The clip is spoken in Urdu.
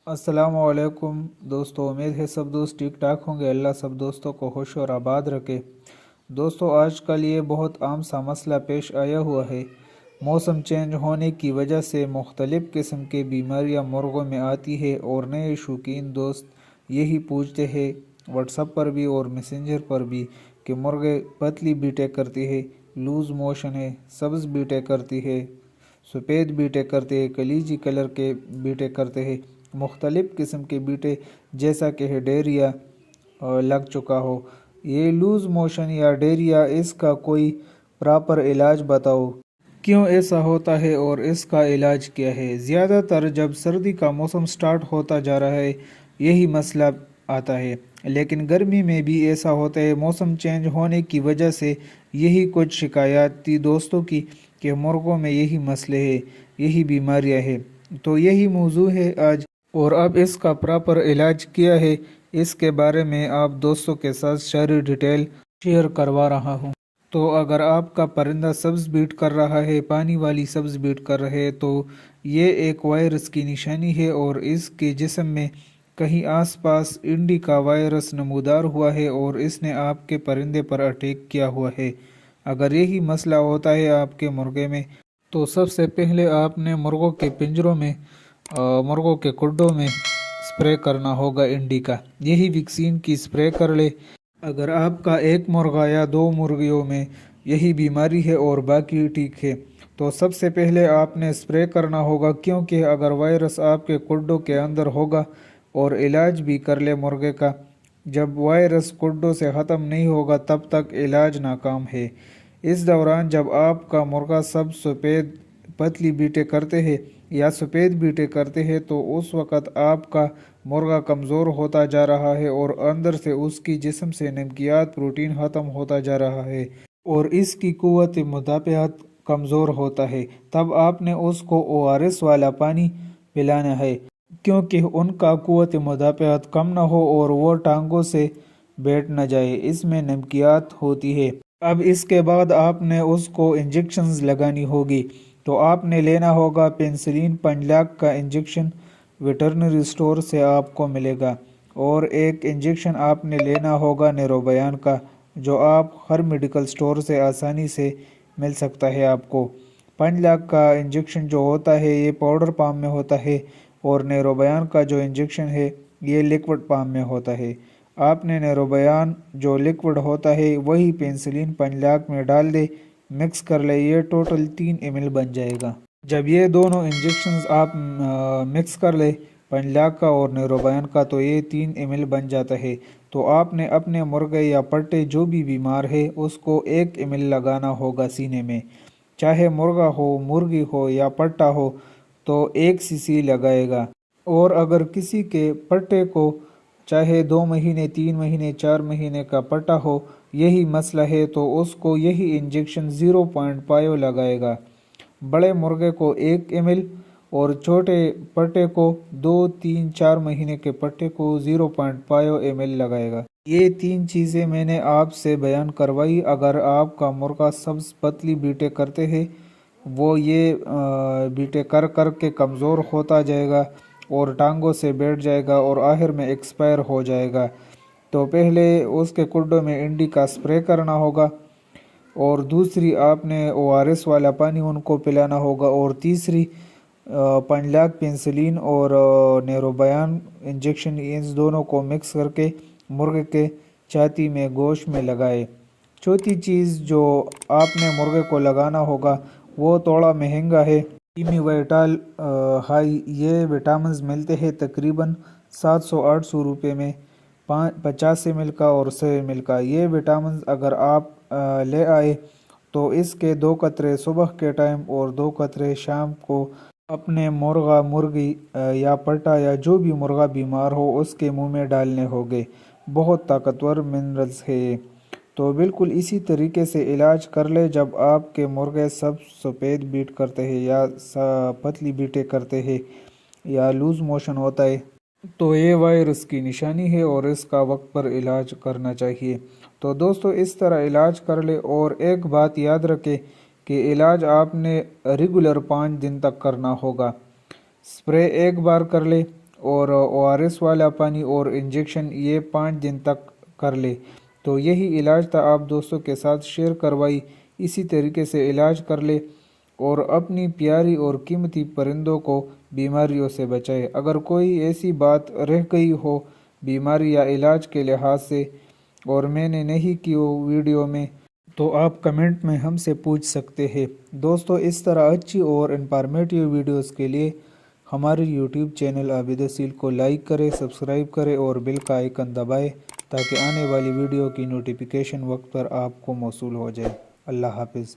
السلام علیکم دوستو، امید ہے سب دوست ٹھیک ٹھاک ہوں گے۔ اللہ سب دوستوں کو خوش اور آباد رکھے۔ دوستو، آج کل یہ بہت عام سا مسئلہ پیش آیا ہوا ہے۔ موسم چینج ہونے کی وجہ سے مختلف قسم کی بیماریاں مرغوں میں آتی ہے اور نئے شوقین دوست یہی پوچھتے ہیں واٹس ایپ پر بھی اور میسنجر پر بھی کہ مرغے پتلی بیٹیں کرتی ہے، لوز موشن ہے، سبز بیٹیں کرتی ہے، سفید بیٹیں کرتے ہیں، کلیجی کلر کے بیٹیں کرتے ہیں، مختلف قسم کے بیٹے جیسا کہ ہے ڈیریا لگ چکا ہو۔ یہ لوز موشن یا ڈیریا، اس کا کوئی پراپر علاج بتاؤ، کیوں ایسا ہوتا ہے اور اس کا علاج کیا ہے؟ زیادہ تر جب سردی کا موسم سٹارٹ ہوتا جا رہا ہے یہی مسئلہ آتا ہے، لیکن گرمی میں بھی ایسا ہوتا ہے۔ موسم چینج ہونے کی وجہ سے یہی کچھ شکایات تھی دوستوں کی کہ مرغوں میں یہی مسئلے ہیں، یہی بیماریاں ہیں۔ تو یہی موضوع ہے آج، اور اب اس کا پراپر علاج کیا ہے اس کے بارے میں آپ دوستوں کے ساتھ ساری ڈیٹیل شیئر کروا رہا ہوں۔ تو اگر آپ کا پرندہ سبز بیٹ کر رہا ہے، پانی والی سبز بیٹ کر رہے، تو یہ ایک وائرس کی نشانی ہے اور اس کے جسم میں کہیں آس پاس انڈیکا وائرس نمودار ہوا ہے اور اس نے آپ کے پرندے پر اٹیک کیا ہوا ہے۔ اگر یہی مسئلہ ہوتا ہے آپ کے مرغے میں، تو سب سے پہلے آپ نے مرغوں کے پنجروں میں، مرغوں کے کڈوں میں سپرے کرنا ہوگا انڈیکا۔ یہی ویکسین کی سپرے کر لے۔ اگر آپ کا ایک مرغہ یا دو مرغیوں میں یہی بیماری ہے اور باقی ٹھیک ہے، تو سب سے پہلے آپ نے سپرے کرنا ہوگا، کیونکہ اگر وائرس آپ کے کڈوں کے اندر ہوگا اور علاج بھی کر لے مرغے کا، جب وائرس کڈوں سے ختم نہیں ہوگا تب تک علاج ناکام ہے۔ اس دوران جب آپ کا مرغہ سب سفید پتلی بیٹیں کرتے ہیں یا سفید بیٹیں کرتے ہیں، تو اس وقت آپ کا مرغہ کمزور ہوتا جا رہا ہے اور اندر سے اس کی جسم سے نمکیات پروٹین ختم ہوتا جا رہا ہے اور اس کی قوت مدافعت کمزور ہوتا ہے۔ تب آپ نے اس کو ORS والا پانی پلانا ہے، کیونکہ ان کا قوت مدافعت کم نہ ہو اور وہ ٹانگوں سے بیٹھ نہ جائے، اس میں نمکیات ہوتی ہے۔ اب اس کے بعد آپ نے اس کو انجیکشنز لگانی ہوگی، تو آپ نے لینا ہوگا پینسلین 5 لاکھ کا انجیکشن، ویٹرنری سٹور سے آپ کو ملے گا، اور ایک انجیکشن آپ نے لینا ہوگا نیروبیان کا، جو آپ ہر میڈیکل سٹور سے آسانی سے مل سکتا ہے آپ کو۔ 5 لاکھ کا انجیکشن جو ہوتا ہے یہ پاؤڈر فارم میں ہوتا ہے، اور نیروبیان کا جو انجیکشن ہے یہ لیکوڈ فارم میں ہوتا ہے۔ آپ نے نیروبیان جو لیکوڈ ہوتا ہے وہی پینسلین 5 لاکھ میں ڈال دے، مکس کر لے، یہ ٹوٹل 3 ml بن جائے گا۔ جب یہ دونوں انجیکشنز آپ مکس کر لے، 5 لاکھ کا اور نیروبیان کا، تو یہ 3 ml بن جاتا ہے۔ تو آپ نے اپنے مرغے یا پٹے جو بھی بیمار ہے اس کو 1 ml لگانا ہوگا سینے میں، چاہے مرغا ہو، مرغی ہو یا پٹا ہو، تو 1 cc لگائے گا۔ اور اگر کسی کے پٹے کو چاہے 2 مہینے، 3 مہینے، 4 مہینے کا پٹا ہو، یہی مسئلہ ہے، تو اس کو یہی انجیکشن 0.5 لگائے گا۔ بڑے مرغے کو 1 ml اور چھوٹے پٹے کو 2، 3، 4 مہینے کے پٹے کو 0.5 ml لگائے گا۔ یہ 3 چیزیں میں نے آپ سے بیان کروائی۔ اگر آپ کا مرغہ سبز پتلی بیٹیں کرتے ہیں، وہ یہ بیٹیں کر کر کے کمزور ہوتا جائے گا اور ٹانگوں سے بیٹھ جائے گا اور آخر میں ایکسپائر ہو جائے گا، تو پہلے اس کے کڈوں میں انڈی کا سپرے کرنا ہوگا، اور دوسری آپ نے ORS والا پانی ان کو پلانا ہوگا، اور تیسری 5 لاکھ پینسلین اور نیروبیان انجیکشن، ان دونوں کو مکس کر کے مرغے کے چھاتی میں، گوشت میں لگائے۔ چوتھی چیز جو آپ نے مرغے کو لگانا ہوگا وہ تھوڑا مہنگا ہے، ایمی وائٹال ہائی۔ یہ وٹامنز ملتے ہیں تقریباً 700-800 روپے میں، 50 ml کا اور 100 ml کا۔ یہ وٹامنز اگر آپ لے آئے تو اس کے 2 قطرے صبح کے ٹائم اور 2 قطرے شام کو اپنے مرغا، مرغی یا پٹا یا جو بھی مرغا بیمار ہو اس کے منہ میں ڈالنے ہوگے۔ بہت طاقتور منرلز ہے یہ۔ تو بالکل اسی طریقے سے علاج کر لے جب آپ کے مرغے سب سفید بیٹ کرتے ہیں یا پتلی بیٹیں کرتے ہیں یا لوز موشن ہوتا ہے، تو یہ وائرس کی نشانی ہے اور اس کا وقت پر علاج کرنا چاہیے۔ تو دوستو اس طرح علاج کر لے، اور ایک بات یاد رکھے کہ علاج آپ نے ریگولر 5 دن تک کرنا ہوگا۔ سپرے ایک بار کر لے اور ORS والا پانی اور انجیکشن یہ 5 دن تک کر لے۔ تو یہی علاج تھا، آپ دوستوں کے ساتھ شیئر کروائی، اسی طریقے سے علاج کر لے اور اپنی پیاری اور قیمتی پرندوں کو بیماریوں سے بچائے۔ اگر کوئی ایسی بات رہ گئی ہو بیماری یا علاج کے لحاظ سے اور میں نے نہیں کی ہو ویڈیو میں، تو آپ کمنٹ میں ہم سے پوچھ سکتے ہیں۔ دوستو اس طرح اچھی اور انفارمیٹیو ویڈیوز کے لیے ہمارے یوٹیوب چینل عابد اصیل کو لائک کرے، سبسکرائب کرے اور بیل کا آئیکن دبائے تاکہ آنے والی ویڈیو کی نوٹیفیکیشن وقت پر آپ کو موصول ہو جائے۔ اللہ حافظ۔